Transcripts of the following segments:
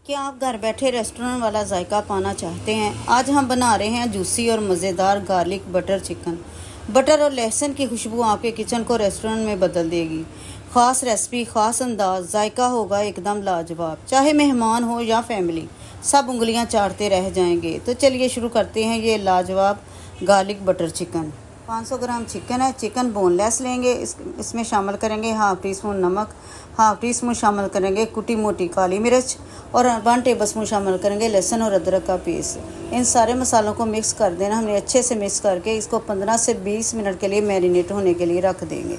क्या आप घर बैठे रेस्टोरेंट वाला जायका पाना चाहते हैं? आज हम बना रहे हैं जूसी और मज़ेदार गार्लिक बटर चिकन। बटर और लहसुन की खुशबू आपके किचन को रेस्टोरेंट में बदल देगी। ख़ास रेसिपी, ख़ास अंदाज, जायका होगा एकदम लाजवाब। चाहे मेहमान हो या फैमिली, सब उंगलियां चाटते रह जाएंगे। तो चलिए शुरू करते हैं ये लाजवाब garlic butter chicken. 500 gram chicken है। चिकन बोनलेस लेंगे। इसमें शामिल करेंगे हाफ़ टी स्पून नमक, हाफ़ टी स्पून शामिल करेंगे कुटी मोटी काली मिर्च और 1 टेबल स्पून शामिल करेंगे लहसुन और अदरक का पेस्ट। इन सारे मसालों को मिक्स कर देना। हमने अच्छे से मिक्स करके इसको 15 से 20 मिनट के लिए मैरिनेट होने के लिए रख देंगे।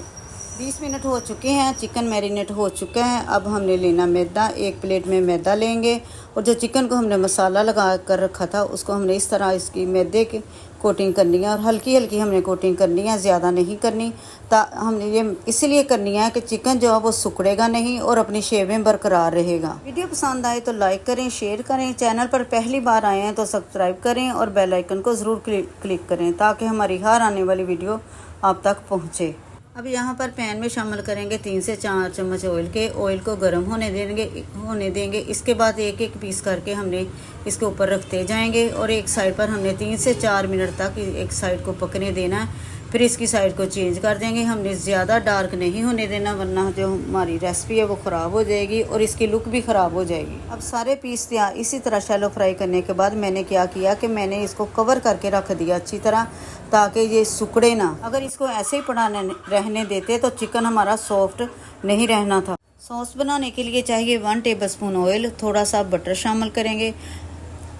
20 मिनट हो चुके हैं, चिकन मैरिनेट हो चुका है। अब हमने लेना मैदा। एक प्लेट में मैदा लेंगे और जो चिकन को हमने मसाला लगा कर रखा था उसको हमने इस तरह इसकी मैदे की कोटिंग करनी है और हल्की हल्की हमने कोटिंग करनी है, ज़्यादा नहीं करनी। हमने ये इसीलिए करनी है कि चिकन जो है वो सिकुड़ेगा नहीं और अपनी शेप में बरकरार रहेगा। वीडियो पसंद आए तो लाइक करें, शेयर करें। चैनल पर पहली बार आए हैं तो सब्सक्राइब करें और बेल आइकन को ज़रूर क्लिक करें ताकि हमारी हर आने वाली वीडियो आप तक पहुँचे। अब यहाँ पर पैन में शामिल करेंगे 3 से 4 चम्मच ऑयल को गर्म होने देंगे। इसके बाद एक एक पीस करके हमने इसके ऊपर रखते जाएंगे और एक साइड पर हमने 3 से 4 मिनट तक एक साइड को पकने देना है। फिर इसकी साइड को चेंज कर देंगे। हमने ज़्यादा डार्क नहीं होने देना वरना जो हमारी रेसिपी है वो ख़राब हो जाएगी और इसकी लुक भी ख़राब हो जाएगी। अब सारे पीस इसी तरह शैलो फ्राई करने के बाद मैंने क्या किया कि मैंने इसको कवर करके रख दिया अच्छी तरह ताकि ये सिकुड़े ना। अगर इसको ऐसे ही पड़ा रहने देते तो चिकन हमारा सॉफ्ट नहीं रहना था। सॉस बनाने के लिए चाहिए 1 टेबल स्पून ऑयल, थोड़ा सा बटर शामिल करेंगे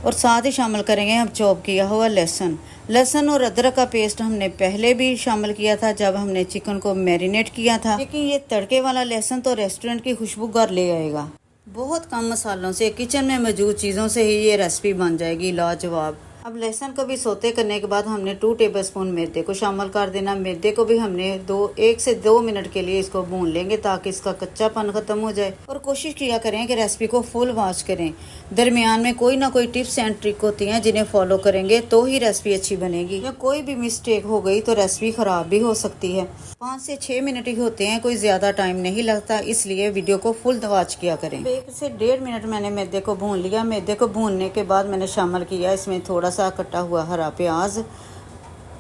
और साथ ही शामिल करेंगे हम चॉप किया हुआ लहसुन और अदरक का पेस्ट हमने पहले भी शामिल किया था जब हमने चिकन को मैरिनेट किया था। लेकिन ये तड़के वाला लहसुन तो रेस्टोरेंट की खुशबू घर ले आएगा। बहुत कम मसालों से, किचन में मौजूद चीज़ों से ही ये रेसिपी बन जाएगी लाजवाब। अब लहसुन को भी सोते करने के बाद हमने 2 टेबल स्पून मैदे को शामिल कर देना। मैदे को भी हमने 1 से 2 मिनट के लिए इसको भून लेंगे ताकि इसका कच्चापन खत्म हो जाए। और कोशिश किया करें कि रेसिपी को फुल वॉच करें। दरमियान में कोई ना कोई टिप्स एंड ट्रिक होती हैं जिन्हें फॉलो करेंगे तो ही रेसिपी अच्छी बनेगी। या कोई भी मिस्टेक हो गई तो रेसिपी ख़राब भी हो सकती है। 5 से 6 मिनट ही होते हैं, कोई ज़्यादा टाइम नहीं लगता, इसलिए वीडियो को फुल वॉच किया करें। 1 से 1.5 मिनट मैंने मैदे को भून लिया। मैदे को भूनने के बाद मैंने शामिल किया इसमें थोड़ा सा कटा हुआ हरा प्याज।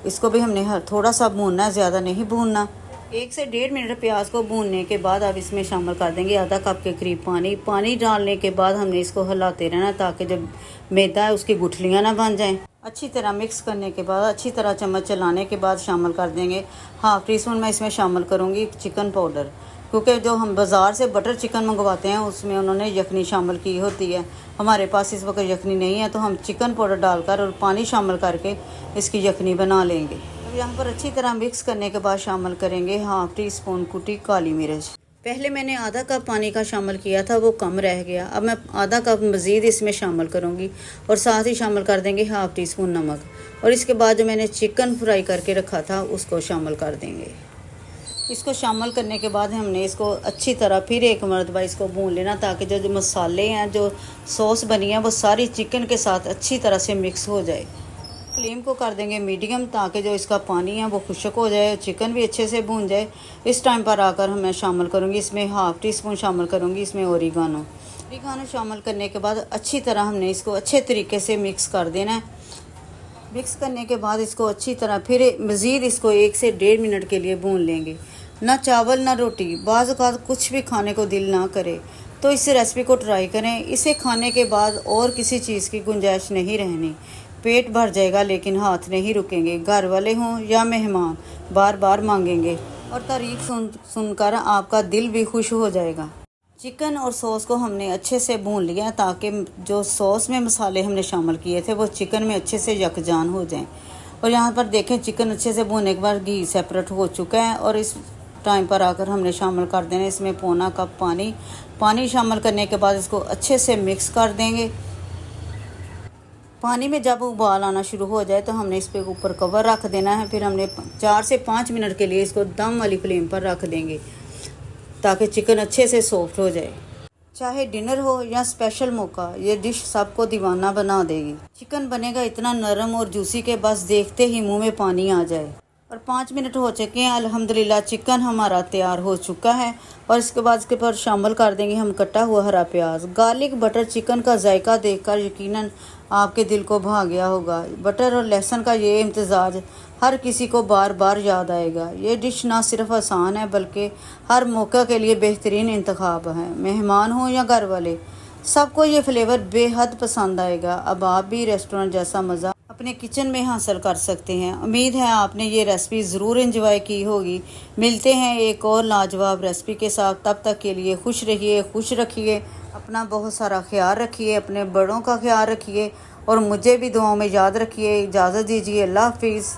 इसको भी हमने थोड़ा सा भूनना है, ज़्यादा नहीं भूनना। 1 से 1.5 मिनट प्याज को भूनने के बाद अब इसमें शामिल कर देंगे आधा कप के करीब पानी डालने के बाद हमने इसको हिलाते रहना ताकि जब मैदा है उसकी गुठलियाँ ना बन जाएं। अच्छी तरह मिक्स करने के बाद अच्छी तरह चम्मच चलाने के बाद शामिल कर देंगे हाफ़ टी स्पून मैं इसमें शामिल करूँगी चिकन पाउडर, क्योंकि जो हम बाज़ार से बटर चिकन मंगवाते हैं उसमें उन्होंने यखनी शामिल की होती है। हमारे पास इस वक्त यखनी नहीं है तो हम चिकन पाउडर डालकर और पानी शामिल करके इसकी यखनी बना लेंगे। अब यहाँ पर अच्छी तरह मिक्स करने के बाद शामिल करेंगे हाफ़ टी स्पून कुटी काली मिर्च। पहले मैंने आधा कप पानी का शामिल किया था, वो कम रह गया। अब मैं आधा कप मज़ीद इसमें शामिल करूँगी और साथ ही शामिल कर देंगे हाफ़ टी स्पून नमक और इसके बाद जो मैंने चिकन फ्राई करके रखा था उसको शामिल कर देंगे। इसको शामिल करने के बाद हमने इसको अच्छी तरह फिर एक मरतबा इसको भून लेना ताकि जो मसाले हैं, जो सॉस बनी है वो सारी चिकन के साथ अच्छी तरह से मिक्स हो जाए। फ्लेम को कर देंगे मीडियम ताकि जो इसका पानी है वो खुश्क हो जाए, चिकन भी अच्छे से भून जाए। इस टाइम पर आकर मैं शामिल करूँगी इसमें हाफ़ टी स्पून शामिल करूँगी इसमें ओरिगानो शामिल करने के बाद अच्छी तरह हमने इसको अच्छे तरीके से मिक्स कर देना है। मिक्स करने के बाद इसको अच्छी तरह फिर मज़ीद इसको 1 से 1.5 मिनट के लिए भून लेंगे। ना चावल ना रोटी, बाज़ औक़ात कुछ भी खाने को दिल ना करे तो इस रेसिपी को ट्राई करें। इसे खाने के बाद और किसी चीज़ की गुंजाइश नहीं रहनी। पेट भर जाएगा लेकिन हाथ नहीं रुकेंगे। घर वाले हों या मेहमान बार बार मांगेंगे और तारीफ सुनकर आपका दिल भी खुश हो जाएगा। चिकन और सॉस को हमने अच्छे से भून लिया ताकि जो सॉस में मसाले हमने शामिल किए थे वो चिकन में अच्छे से यकजान हो जाएं। और यहाँ पर देखें चिकन अच्छे से भूनने के बाद घी सेपरेट हो चुका है और इस टाइम पर आकर हमने शामिल कर देना इसमें पौना कप पानी शामिल करने के बाद इसको अच्छे से मिक्स कर देंगे। पानी में जब उबाल आना शुरू हो जाए तो हमने इस पे ऊपर कवर रख देना है। फिर हमने 4 से 5 मिनट के लिए इसको दम वाली फ्लेम पर रख देंगे ताकि चिकन अच्छे से सॉफ्ट हो जाए। चाहे डिनर हो या स्पेशल मौका, ये डिश सबको दीवाना बना देगी। चिकन बनेगा इतना नरम और जूसी के बस देखते ही मुंह में पानी आ जाए। और 5 मिनट हो चुके हैं। अल्हम्दुलिल्लाह चिकन हमारा तैयार हो चुका है। और इसके बाद इसके ऊपर शामिल कर देंगे हम कटा हुआ हरा प्याज। गार्लिक बटर चिकन का जायका देखकर यकीनन आपके दिल को भा गया होगा। बटर और लहसुन का ये इम्तजाज हर किसी को बार बार याद आएगा। ये डिश ना सिर्फ आसान है बल्कि हर मौका के लिए बेहतरीन इंतखाब है। मेहमान हो या घर वाले, सबको ये फ्लेवर बेहद पसंद आएगा। अब आप भी रेस्टोरेंट जैसा मज़ा अपने किचन में हासिल कर सकते हैं। उम्मीद है आपने ये रेसिपी ज़रूर एंजॉय की होगी। मिलते हैं एक और लाजवाब रेसिपी के साथ। तब तक के लिए खुश रहिए, खुश रखिए, अपना बहुत सारा ख्याल रखिए, अपने बड़ों का ख्याल रखिए और मुझे भी दुआओं में याद रखिए। इजाज़त दीजिए। अल्लाह हाफिज़।